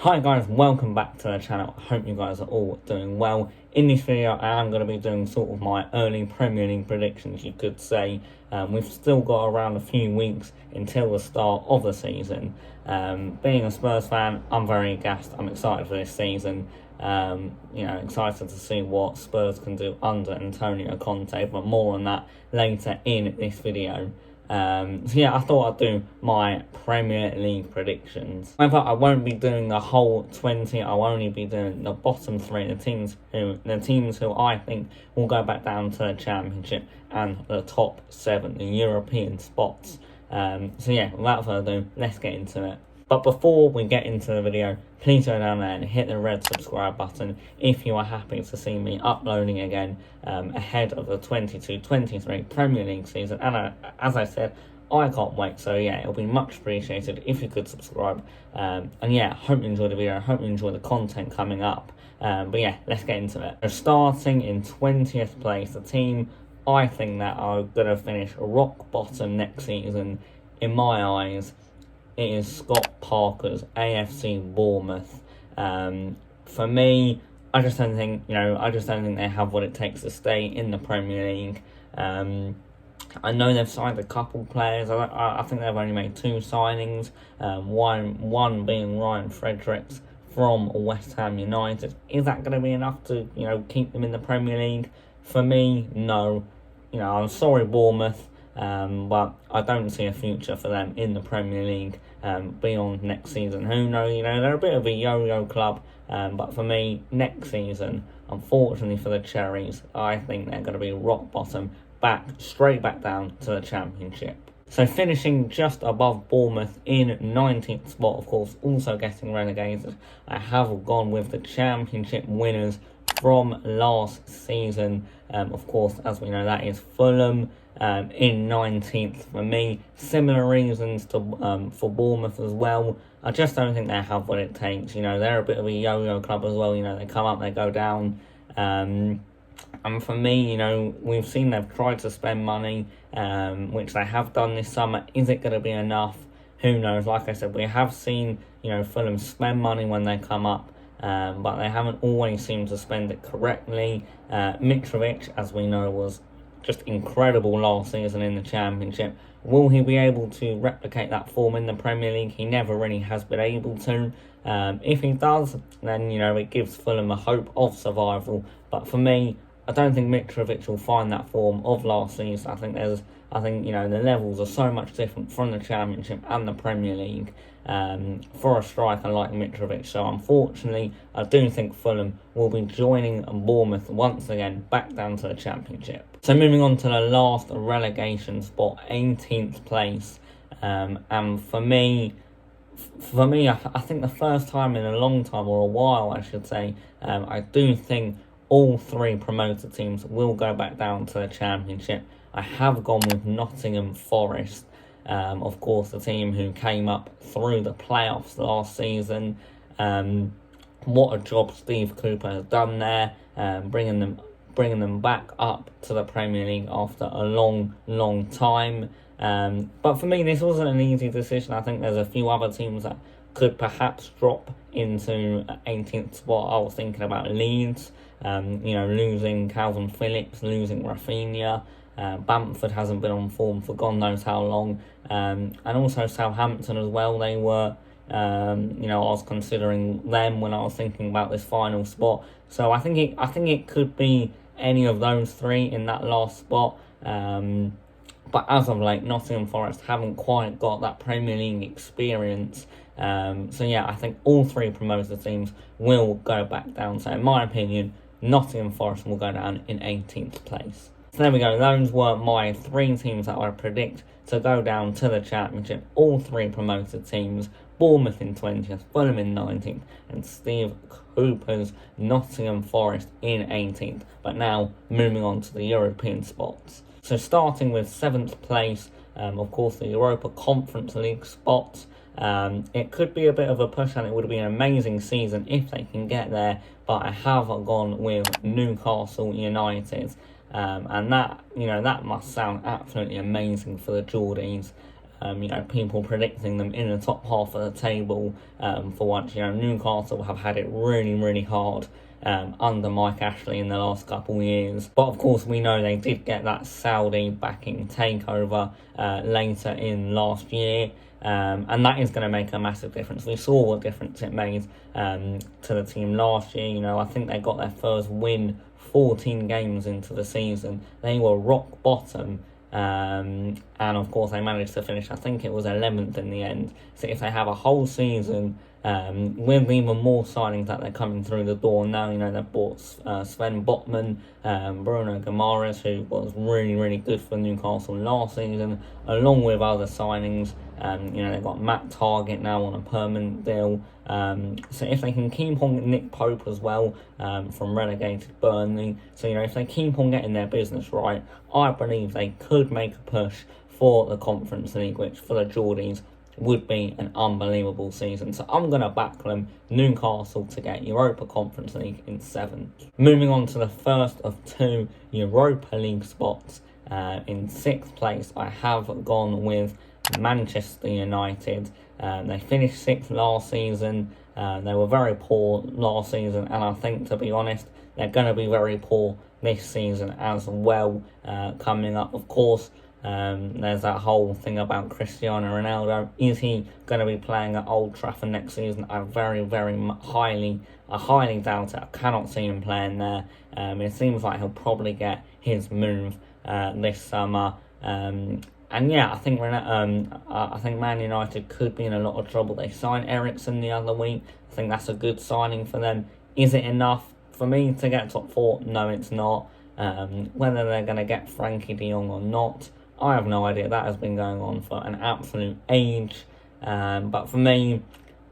Hi guys, welcome back to the channel. I hope you guys are all doing well. In this video I am going to be doing sort of my early Premier League predictions, you could say. We've still got around a few weeks until the start of the season. Being a Spurs fan, I'm very gassed. I'm excited for this season. Excited to see what Spurs can do under Antonio Conte, but more on that later in this video. I thought I'd do my Premier League predictions. However, I won't be doing the whole 20. I'll only be doing the bottom three, the teams who I think will go back down to the Championship, and the top 7, the European spots. Without further ado, let's get into it. But before we get into the video, please go down there and hit the red subscribe button if you are happy to see me uploading again ahead of the 22-23 Premier League season. And as I said, I can't wait. So yeah, it'll be much appreciated if you could subscribe. Hope you enjoy the video. Hope you enjoy the content coming up. Let's get into it. So starting in 20th place, the team I think that are going to finish rock bottom next season, in my eyes, it is Scott Parker's AFC Bournemouth. For me, I just don't think they have what it takes to stay in the Premier League. I know they've signed a couple players. I think they've only made 2 signings. One being Ryan Fredericks from West Ham United. Is that going to be enough to keep them in the Premier League? For me, no. I'm sorry, Bournemouth. But I don't see a future for them in the Premier League beyond next season. Who knows? They're a bit of a yo-yo club, but for me, next season, unfortunately for the Cherries, I think they're going to be rock bottom, straight back down to the Championship. So finishing just above Bournemouth in 19th spot, of course, also getting relegated, I have gone with the Championship winners from last season. Of course, as we know, that is Fulham. In 19th for me. Similar reasons to for Bournemouth as well. I just don't think they have what it takes. They're a bit of a yo-yo club as well. They come up, they go down. And for me, we've seen they've tried to spend money, which they have done this summer. Is it going to be enough? Who knows? Like I said, we have seen Fulham spend money when they come up, but they haven't always seemed to spend it correctly. Mitrovic, as we know, was just incredible last season in the Championship. Will he be able to replicate that form in the Premier League? He never really has been able to. If he does, then it gives Fulham a hope of survival. But for me, I don't think Mitrovic will find that form of last season. I think the levels are so much different from the Championship and the Premier League for a striker like Mitrovic. So unfortunately, I do think Fulham will be joining Bournemouth once again back down to the Championship. So moving on to the last relegation spot, 18th place. And for me, I think the first time in a long time, or a while I should say, I do think all 3 promoted teams will go back down to the Championship. I have gone with Nottingham Forest. Of course, the team who came up through the playoffs last season. What a job Steve Cooper has done there, bringing them back up to the Premier League after a long time. But for me, this wasn't an easy decision. I think there's a few other teams that could perhaps drop into 18th spot. I was thinking about Leeds, losing Calvin Phillips, losing Rafinha. Bamford hasn't been on form for God knows how long. And also Southampton as well. They were, I was considering them when I was thinking about this final spot. So I think it could be any of those 3 in that last spot. But as of late, Nottingham Forest haven't quite got that Premier League experience. I think all 3 promoted teams will go back down. So in my opinion, Nottingham Forest will go down in 18th place. So there we go, those were my 3 teams that I predict to go down to the Championship. All 3 promoted teams, Bournemouth in 20th, Fulham in 19th, and Steve Cooper's Nottingham Forest in 18th. But now, moving on to the European spots. So starting with 7th place, of course the Europa Conference League spots. It could be a bit of a push, and it would be an amazing season if they can get there, but I have gone with Newcastle United. And that must sound absolutely amazing for the Geordies. people predicting them in the top half of the table for once. Newcastle have had it really, really hard under Mike Ashley in the last couple of years. But of course, we know they did get that Saudi backing takeover later in last year. And that is going to make a massive difference. We saw what difference it made to the team last year. I think they got their first win 14 games into the season. They were rock bottom. And of course they managed to finish, I think it was 11th in the end. So if they have a whole season with even more signings that they're coming through the door now, they've bought Sven Botman, Bruno Guimaraes, who was really, really good for Newcastle last season, along with other signings. They've got Matt Targett now on a permanent deal. So if they can keep on Nick Pope as well from relegated Burnley, so if they keep on getting their business right, I believe they could make a push for the Conference League, which for the Geordies would be an unbelievable season. So I'm going to back them, Newcastle, to get Europa Conference League in 7th. Moving on to the first of 2 Europa League spots. In 6th place, I have gone with Manchester United. They finished 6th last season. They were very poor last season, and I think, to be honest, they're going to be very poor this season as well. Coming up, of course, there's that whole thing about Cristiano Ronaldo. Is he going to be playing at Old Trafford next season? I very, very highly doubt it. I cannot see him playing there. It seems like he'll probably get his move this summer. And yeah, I think Man United could be in a lot of trouble. They signed Eriksen the other week. I think that's a good signing for them. Is it enough for me to get top 4? No, it's not. Whether they're going to get Frankie de Jong or not, I have no idea. That has been going on for an absolute age. But for me,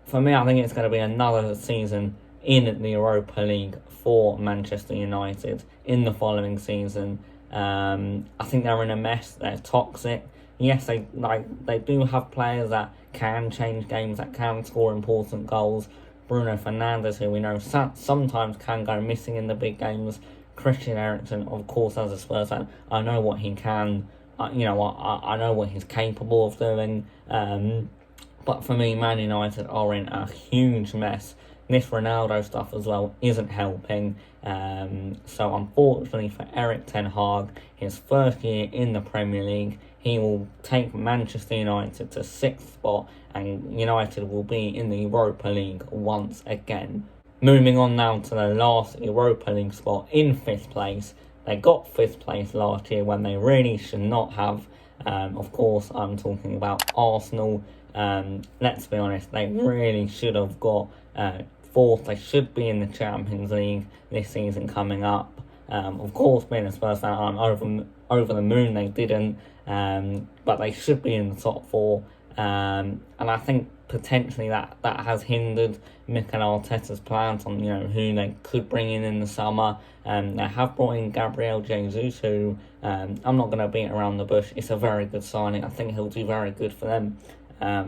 I think it's going to be another season in the Europa League for Manchester United in the following season. I think they're in a mess. They're toxic. Yes, they do have players that can change games, that can score important goals. Bruno Fernandes, who we know sometimes can go missing in the big games. Christian Eriksen, of course, as a Spurs fan, I know what he can. I know what he's capable of doing. But for me, Man United are in a huge mess. This Ronaldo stuff as well isn't helping. So unfortunately for Erik ten Hag, his first year in the Premier League, he will take Manchester United to 6th spot, and United will be in the Europa League once again. Moving on now to the last Europa League spot in 5th place. They got 5th place last year when they really should not have. Of course, I'm talking about Arsenal. Let's be honest, they really should have got 4th. They should be in the Champions League this season coming up. Of course, being a Spurs fan, I'm over the moon they didn't. But they should be in the top 4. And I think potentially that has hindered Mikel Arteta's plans on who they could bring in the summer. They have brought in Gabriel Jesus, who I'm not going to beat around the bush. It's a very good signing. I think he'll do very good for them.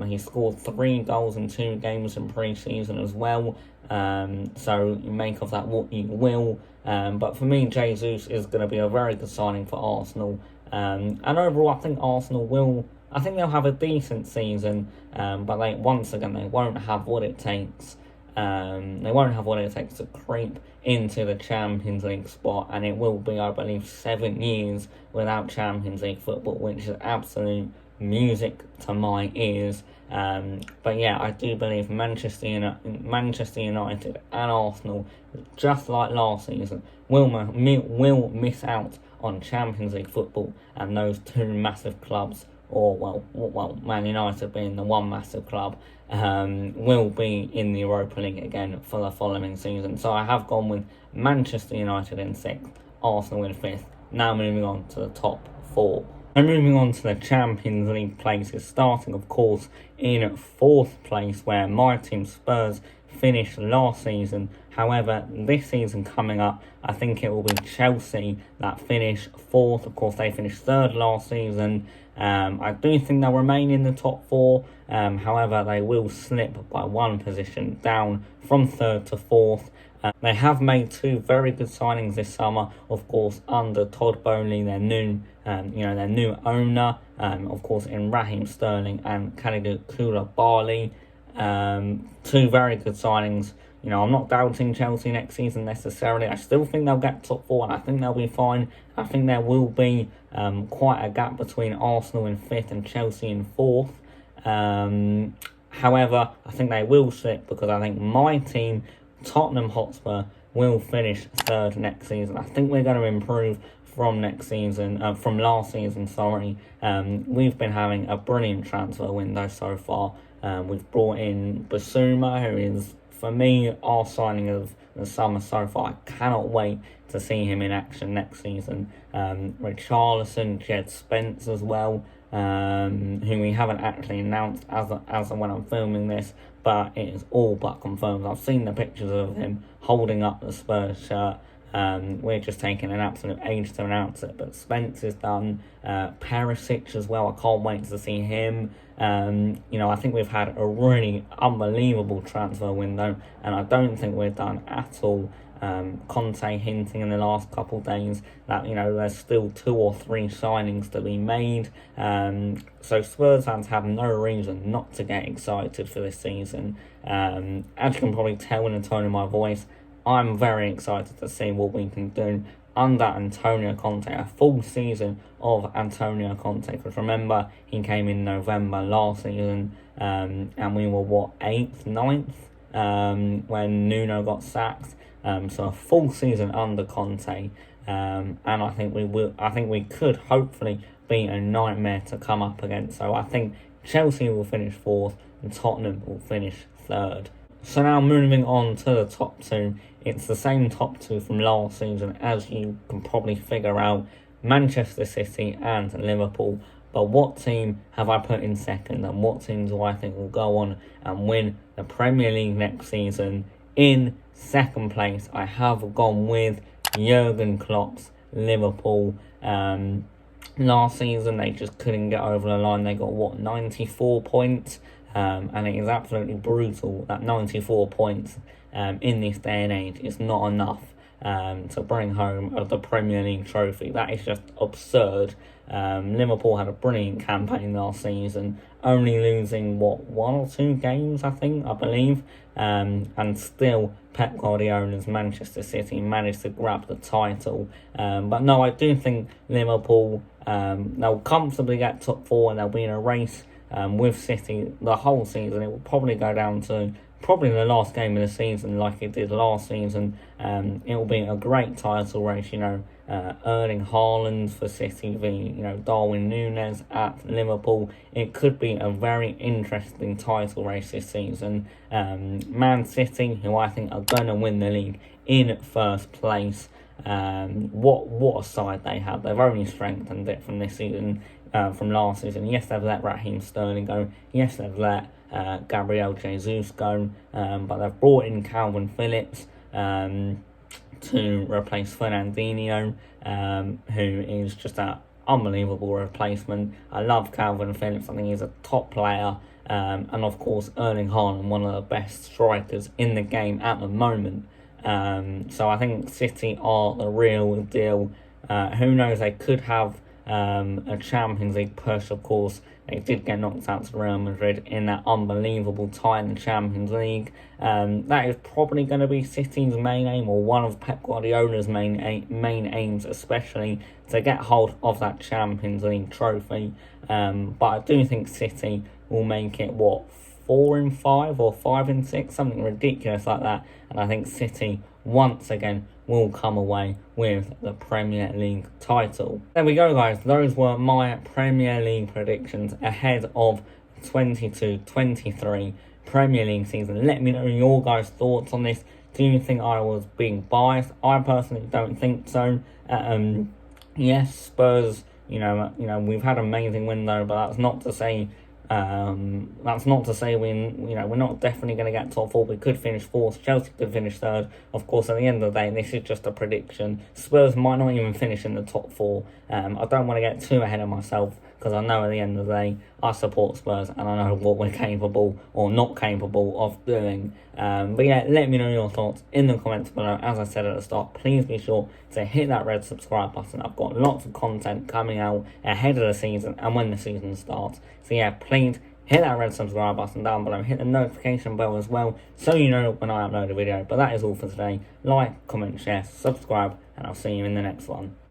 He scored 3 goals in 2 games in pre-season as well. So you make of that what you will. But for me, Jesus is going to be a very good signing for Arsenal. And overall, I think Arsenal they'll have a decent season. But they won't have what it takes. They won't have what it takes to creep into the Champions League spot, and it will be, I believe, 7 years without Champions League football, which is absolute music to my ears. But yeah, I do believe Manchester United and Arsenal, just like last season, will miss out on Champions League football, and those 2 massive clubs, or Man United being the one massive club, will be in the Europa League again for the following season. So I have gone with Manchester United in 6th, Arsenal in 5th. Now moving on to the top 4. And moving on to the Champions League places, starting of course in 4th place, where my team Spurs finished last season. However, this season coming up, I think it will be Chelsea that finish 4th. Of course, they finished 3rd last season. I do think they'll remain in the top 4. However, they will slip by 1 position down from 3rd to 4th. They have made two very good signings this summer, of course, under Todd Bowley, their new owner, of course, in Raheem Sterling and Kalidou Koulibaly. Two very good signings. I'm not doubting Chelsea next season necessarily. I still think they'll get top four, and I think they'll be fine. I think there will be quite a gap between Arsenal in fifth and Chelsea in fourth. However, I think they will slip because I think my team, Tottenham Hotspur, will finish third next season. I think we're going to improve from last season, sorry. We've been having a brilliant transfer window so far. We've brought in Basuma, who is, for me, our signing of the summer so far. I cannot wait to see him in action next season. Richarlison, Jed Spence as well, who we haven't actually announced as of when I'm filming this, but it is all but confirmed. I've seen the pictures of him holding up the Spurs shirt. We're just taking an absolute age to announce it, but Spence is done. Perisic as well, I can't wait to see him. I think we've had a really unbelievable transfer window, and I don't think we're done at all. Conte hinting in the last couple of days that there's still 2 or 3 signings to be made. So Spurs fans have no reason not to get excited for this season. As you can probably tell in the tone of my voice, I'm very excited to see what we can do under Antonio Conte, a full season of Antonio Conte. Because remember, he came in November last season, and we were 8th, 9th when Nuno got sacked. So a full season under Conte, and I think we could hopefully be a nightmare to come up against. So I think Chelsea will finish 4th and Tottenham will finish 3rd. So now moving on to the top 2, it's the same top 2 from last season, as you can probably figure out, Manchester City and Liverpool. But what team have I put in second, and what team do I think will go on and win the Premier League next season? In second place, I have gone with Jurgen Klopp's Liverpool. Last season, they just couldn't get over the line. They got, 94 points? And it is absolutely brutal that 94 points in this day and age is not enough to bring home the Premier League trophy. That is just absurd. Liverpool had a brilliant campaign last season, only losing 1 or 2 games, I believe, and still Pep Guardiola's Manchester City managed to grab the title. But no, I do think Liverpool, they'll comfortably get top 4 and they'll be in a race with City the whole season. It will probably go down to the last game of the season like it did last season. It will be a great title race, Erling Haaland for City v Darwin Núñez at Liverpool. It could be a very interesting title race this season. Man City, who I think are going to win the league, in first place. What a side they have. They've only strengthened it from this season, from last season. Yes, they've let Raheem Sterling go. Yes, they've let Gabriel Jesus go, but they've brought in Calvin Phillips to replace Fernandinho, who is just an unbelievable replacement. I love Calvin Phillips. I think he's a top player, and of course Erling Haaland, one of the best strikers in the game at the moment. So I think City are the real deal. Who knows, they could have a Champions League push. Of course, they did get knocked out to Real Madrid in that unbelievable tie in the Champions League. That is probably going to be City's main aim, or one of Pep Guardiola's main aims, especially to get hold of that Champions League trophy. But I do think City will make it 4 in 5 or 5 in 6, something ridiculous like that. And I think City once again will come away with the Premier League title. There we go, guys. Those were my Premier League predictions ahead of 22-23 Premier League season. Let me know your guys' thoughts on this. Do you think I was being biased? I personally don't think so. Yes, Spurs, we've had an amazing window, but that's not to say we're not definitely going to get top 4. We could finish 4th. Chelsea could finish 3rd. Of course, at the end of the day, this is just a prediction. Spurs might not even finish in the top 4. I don't want to get too ahead of myself because I know at the end of the day I support Spurs and I know what we're capable or not capable of doing. But yeah, let me know your thoughts in the comments below. As I said at the start, please be sure to hit that red subscribe button. I've got lots of content coming out ahead of the season and when the season starts. So yeah, please hit that red subscribe button down below. Hit the notification bell as well so you know when I upload a video. But that is all for today. Like, comment, share, subscribe, and I'll see you in the next one.